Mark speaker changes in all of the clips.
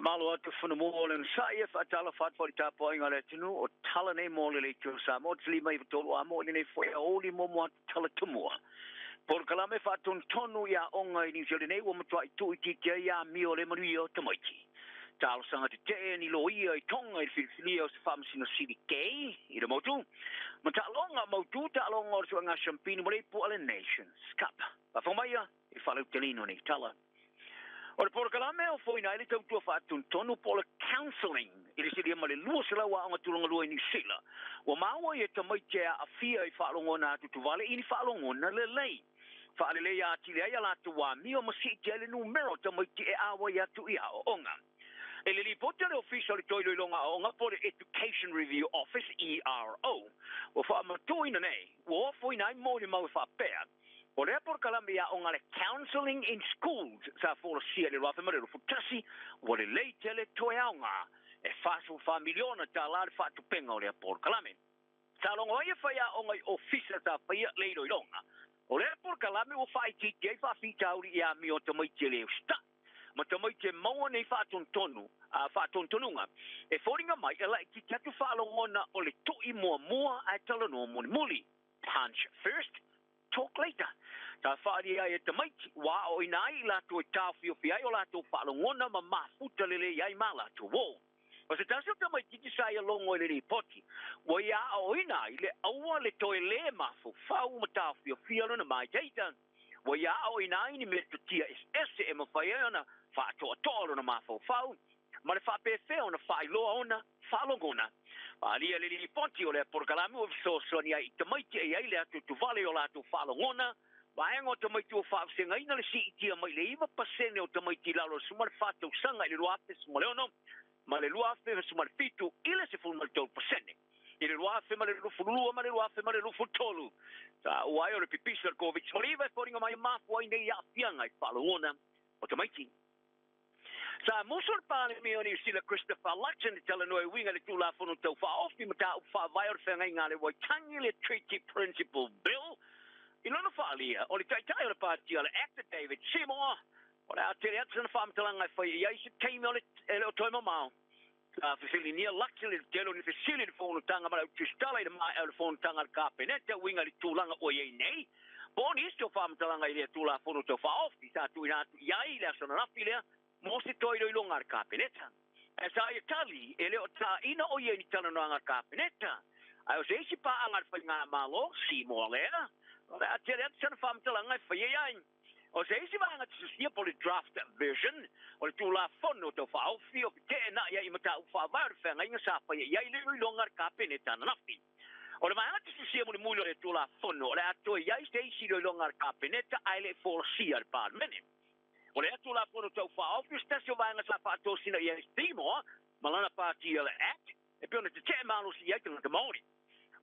Speaker 1: Malo atu funa mo le saia fa tala fa for ta poinga le tunu o tala nei mo le tu sa mo tli mai tolo amo le nei foi oli mo mo tala tumo. Por kala me fa ton tonu ya onga ni jole nei wo mo try tu ti ya mi o le mo yo tomaiti. Talo sanga te ni lo ia I tonga I filfilio se fam sino sili kei I le motu. Ma ta longa motu ta longa o so nga champagne mo le po ale nations cup. Pa fa mai I fa le telino ni tala. Ora por kalame o foi na ile tau tua fa tonu por counseling. Ile se dia male lua sela wa nga tulunga lua ni sila. Wa mawa ye tamai te a fia I fa longona tu vale ini fa longona le lei. Fa le ya ti le ya la tu wa mi o masi te le numero tamai te a wa ya tu ia onga. Ele li pote le official toilo longa onga por Education Review Office ERO. Wa fa ma toina nei. Wa foi na mo ni mau fa pea. O rea por kalame ya o ngale counseling in schools sa for sia le rafa mare fu tasi o le leite le toeanga e faso familiona ta la fa tu penga o rea por kalame sa longo ia fa ya o ngai officer ta pa ia le longa o rea por kalame o fa ti te fa fi tauri ya mi o tamai te le sta ma tamai te mo nei fa ton tonu fa ton tonunga e foringa mai ela ki tatu fa longona o le toi mo a tala no muli punch first talk later. Ta whaari ai e te maiti, wā o inai la tu e tāwhi o whiai o la tu whaalongona ma mafuta lele iai ma la tu wō. O se tasi o te maiti ki sai alongo e le poti, wa ia o inai le aua le toe le mafu whau ma tāwhi o whialo na mai teita. Wa ia o inai ni me tu tia ese e ma whai ana whaatoa tōro na mafu whau, ma le whapefe o na whai loa ona whaalongona. Alia le li ponti o le por kalame o so sonia I te maiti e ai le atu tu vale o la tu whalongona, Waengo te maiti o whaafsenga ina le si itia mai le iwa pasene o te maiti lalo sumar whātou sanga I le luafe sumaleo ma le luafe sumar fitu ile se fulmal tau pasene. I le luafe ma le lufu lua ma le luafe ma le lufu tolu. Ta uai o le pipisa le COVID smaliva e poringa mai mafu ai nei a fianga I whalongona o te maiti. Sa musor pane me oni sila Christopher Luxon te tala noe winga le tula fono tau whaofi ma ta ufa vai or whenga inga le waitangi le Treaty Principle Bill. I lona whaalia, o le taitai o le pātia le actor David Samoa, o le atere atu sana whaamtalanga I whai iai se teime o le o toima mao. Fasili nia Luxon le telo ni fasili le whono tanga ma le tustala I le mai o le whono tanga le kāpeneta winga le tūlanga o iei nei. Boni isto whaamtalanga I le tula fono tau whaofi, sa tu ina atu iai le asana rafi lea, mo se toiro I longa le kāpeneta. E sa ia tali, e leo ta ina o iei ni tala noanga le kāpeneta. Ai o se isi pa anga le whainga malo, Samoa lea. A te rea sana whaamtalanga I whaiai. O se isi maanga te susia po le draft version, o le tūla whono tau whaofi, o te na ia I mata whaavai o whenga inga sa whaiai le ruilonga le kāpeneta na nafi. O le maanga te susia mo le mulo le tūla whono, o le ato iai se isi ruilonga le kāpeneta, ai le forsia le pārmene. O le atu la whono tau whaofi, stasi o maanga sa whaatosina iai stimo, malana pātia le act, e piona te te malo si iai tanga te maori.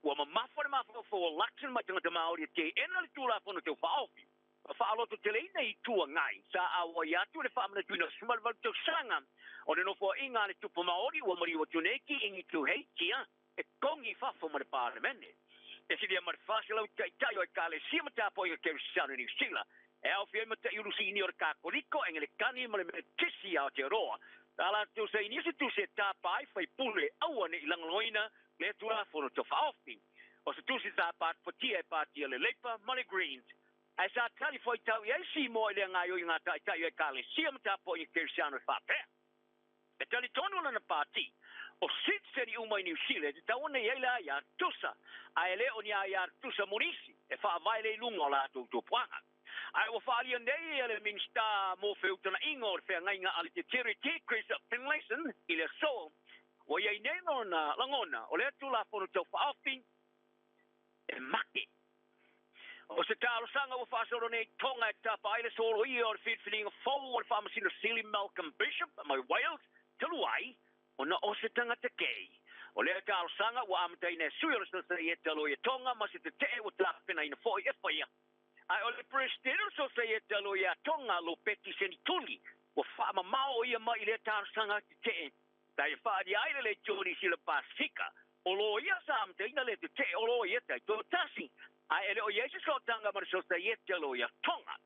Speaker 1: Wa mafo fo Luxon ma tanga maori te ena le tula fono te whaofi. Whaalo to tele ina I tua ngai. Sa awa iatu le whaamana tuina sumal wal te sanga. O le nofo inga le tupu maori wa mari wa tuneki ingi tu heitia. E kongi whafo ma le pāremene. E si dia ma le whasila u tai o e kale sima tapo I a kerisana ni sila. E au fia ma te irusi ini o le kakoliko engele kani ma le me tisi a te roa. Tala tu se inisi tu se tapa ai fai pule awa ne ilangoina le tula fono te whaofi. O se tusi sa pat patia e patia le leipa ma le greens. Ai sa tali foi tau I si mo I le ngai o I ngā tai o e kale sia mta po I kerisiano e whapea. E tali tonu na pati. O sit seri umai New Zealand, te tawana I la ia tusa. Ai le o ni a ia tusa morisi. E wha vai le lunga o la tu puanga. Ai wa whaalia nei e le minsta mo whiutana ingo o whea ngai ngā ali te tere te Chris Finlayson I le so. Wa iei nei na langona, o le atu la fono tau whaafi, e maki. O se tālo sanga wa whaasoro nei tonga e tapa aile soro I o le whitwhiringa whau o le whamasino Seiuli Malcolm Bishop, mai Wales, telu ai, o na o se tangata kei. O le tālo sanga wa amatai nei sui o le sasa I e talo I tonga, ma se te te o tāwhina ina fōi e whaia. Ai o le prestero so se e talo I a tonga lo peti seni tuli, wa whaama mao I a mai le tālo sanga te te. Tai whaadi aile le tōni sila Pasifika. O lo ia sa amta ina le te o lo ia tai tō tasi. Ai ele o iese so tanga mara so sa ia te lo ia tonga.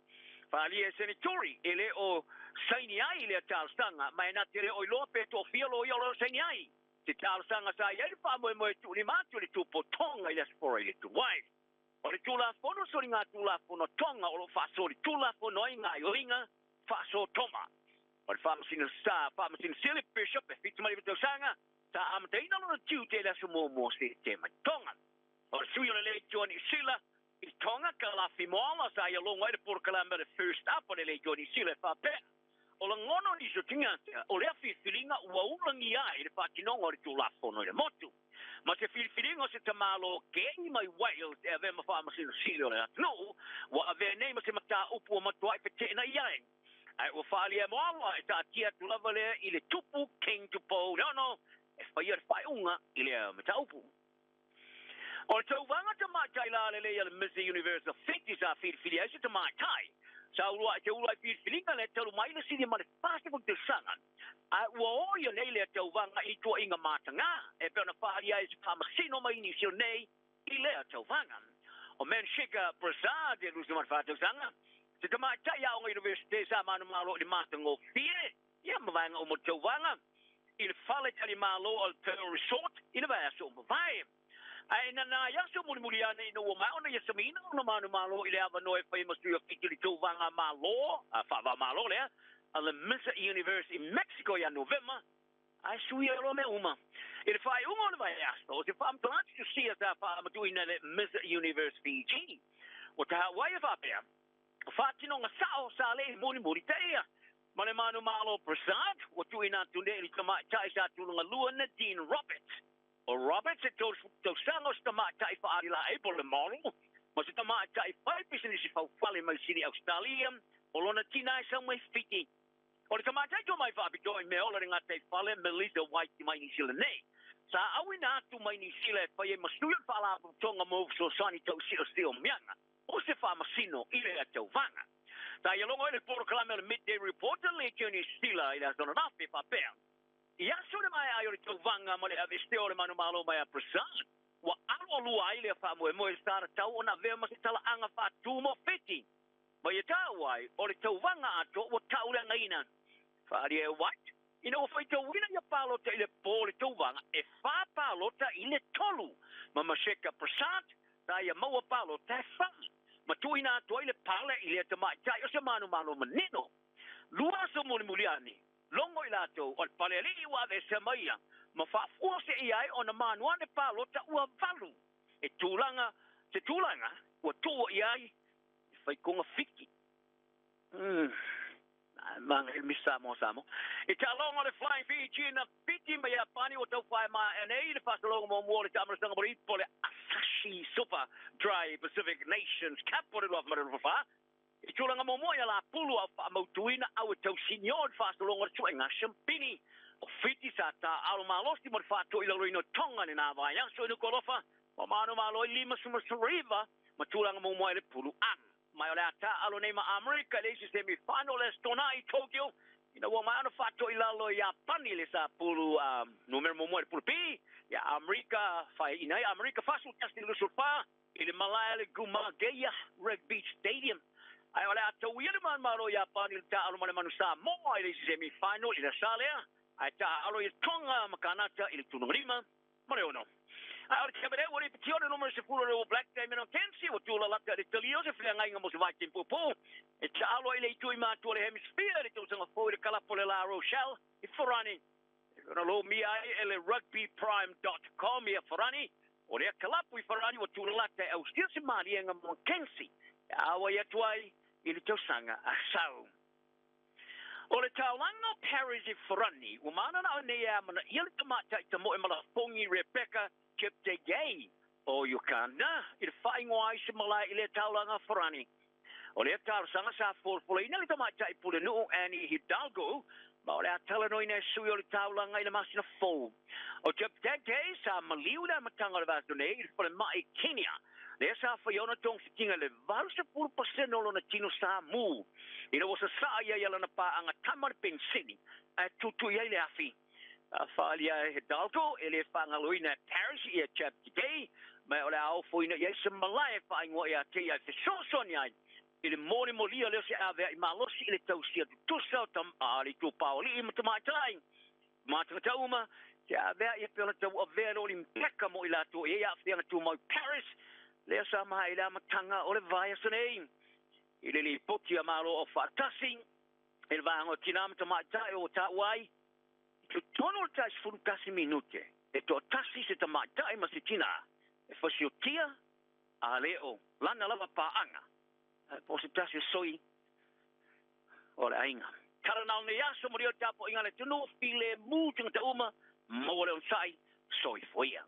Speaker 1: Whaali e senatori ele o Saini ai le tal sanga mai na tele o lope to fielo yo saini ai. Te tal sanga sa ia fa mo tu ni matu le tu potonga ile spore le tu wai. O le tula fono so ringa tula fono tonga o lo fa so le tula fono inga yo inga fa so toma. O le fa masina sa fa masina sile bishop e fitu mai to sanga ta am te ina no tu te la so mo se te mai tonga. O le sui le Johnny Sila I tonga ka la fimola sa ia longa le por kalamba le first up o le Johnny Sila fa pe. O la ngono ni so tinga o le filinga ua ulangi ai le patinonga o le tula fono le motu. Ma se filinga se tamalo ke mai Wales e ave ma fa ma sino silo le no wa ave nei ma se mata upu ma toai pe tena iai. Ai o fa le mo e ta tia tula vale I le tupu king tupo no e fa ia fa unga I le mata upu. O tau wanga te mātai la le le Mr. Universal Fifties a filiation te mātai. Sa urua te urua filinga le tau mai le sini ma le festival te sanga. A ua o ia nei le tau wanga I tua inga mātanga. E pēna whahari ai se pāmasino mai ni sio nei I le tau wanga. O men shika prasad e lusi mat whātau sanga. Se te mātai a onga universite sa manu malo I mātango fie. Ia mawanga o mo tau wanga. I le whale tali malo o Pearl Resort. I le vaya so mawai. Ai na ya so muri ana ino ma ona ya samina no manu malo ile ava no famous to fikili to vanga malo fa va malo le ala Mr. Universe in Mexico ya November ai sui ro me uma ile fa uma no vai asto se fa plan to see as fa am doing that Mr. Universe Fiji o ta wai fa pe fa tino nga sao sale muri teia mane manu malo prasad o tu ina tunde ile kama chai sa tu nga luana Dean Roberts O Roberts e tau sangos ta mātai whaari la e pole moru. Ma se ta mātai whai pisini si whauwhale mai sini Australia. O lona tina e sa mai whiti. O le ta mātai to mai whaapito I me ola ringa te whale Melissa White mai ni sila nei. Sa awi na atu mai ni sila e whai e masuia whala apu tonga move so sani tau sila mianga. O se whamasino ile a tau vanga. Ta ia longo ele poro kalame le midday reporter le kioni sila ile a zona nafe whapea. Ia so le mai ai o le tauwanga ma le aveste o le manu malo mai a prasad. Wa alo lua ai le wha moe moe stara tau o na vea ma se tala anga wha tūmo fiti. Ma ia tau ai o le tauwanga ato o tau le ngaina. Whaari e wat. Ina o whai tauwina ia palota I le pō le tauwanga e wha palota I le tolu. Ma maseka prasad ta ia maua palota e wha. Ma tuina ato I le pala I le tamaitai o se manu malo manino. Lua so muliani. Longo I lato o paleli wa de semaia ma fa force ai ona manua ne palota ua valu e tulanga o tu ai fai konga fiki mang el misamo e ta longo le flying Fiji na piti ma ya pani o tau fai ma nei le fast longo mo mo le tamara sanga bori pole Asahi Super Dry Pacific Nations capital of Marfa I tulanga mo moia la pulu a mautuina au tau sinyor fast longa tuenga champini o fiti sa ta alo malosti mo fato ilo ino tonga ni na vai yang so no kolofa o mano malo lima suma riva ma tulanga mo moia le pulu an mai ola ta alo nei ma America le semi final le stona I Tokyo ina wo ma ano fato ilo ya pani le sa pulu numero mo moia pulu pi ya America fai ina America fasu testi lo surfa ile malaya le Gumageya Rugby Stadium ai ole ato wile man maro ya pani ta alo mane manusa mo ile semi final ile salea ai ta alo il tonga makanata ile tunurima mare ono ai ole kabere wori petione numero sicuro le black time no tensi o tula la de talio se fia ngai mo se vai tempo po e ta alo ile tu ma to le hemisphere ile tu sanga fo ile kala pole la Rochelle I forani no lo mi ai ele rugbyprime.com ia forani o le kala pu forani o tula la te au stil se mari nga mo kensi awa ya tuai ili tau sanga a sau. O le taulanga Paris I Frani, umana na ne ya mana ili tamata I tamo e malafongi Rebecca Cheptegei o Uganda, ili whaingoa I se malai ili taulanga Frani. O le tau sanga sa forfola ina li tamata I pule nuu Annie Hidalgo, ma o le atala no ina sui o le taulanga ili masina fo. O Cheptegei sa maliuda matanga le vasone ili pule mai Kenya, le sa fa yona tong fitinga le valsa pur paseno lo na tino sa mu ina wasa sa ya la na pa anga tamar pensini a tutu ya le afi fa ya Hidalgo ele fa ngaloina Paris ya chap today ma ola au fo ina ya se malai fa ngo ya te ya se so son ya Ile moni molia le se ave I malosi ile tausia tu sa tam ali tu pauli I tama tai. Ma tanga uma se ave I pela tu ave lo impeka mo ila tu ia fianga tu mo Paris. Le sa mai ila matanga o le vai sene. Ile li poti amalo o fatasi. Il vango tinam tama tai o tawai. Tu tono tas fu kasi minute. E to tasi se tama tai masitina. E fasiotia aleo lana lava paanga. Positasi soi ora ainga. Karena ne yaso mo rio tapo inga le tunu file mu tinga uma mo le sai soi foia.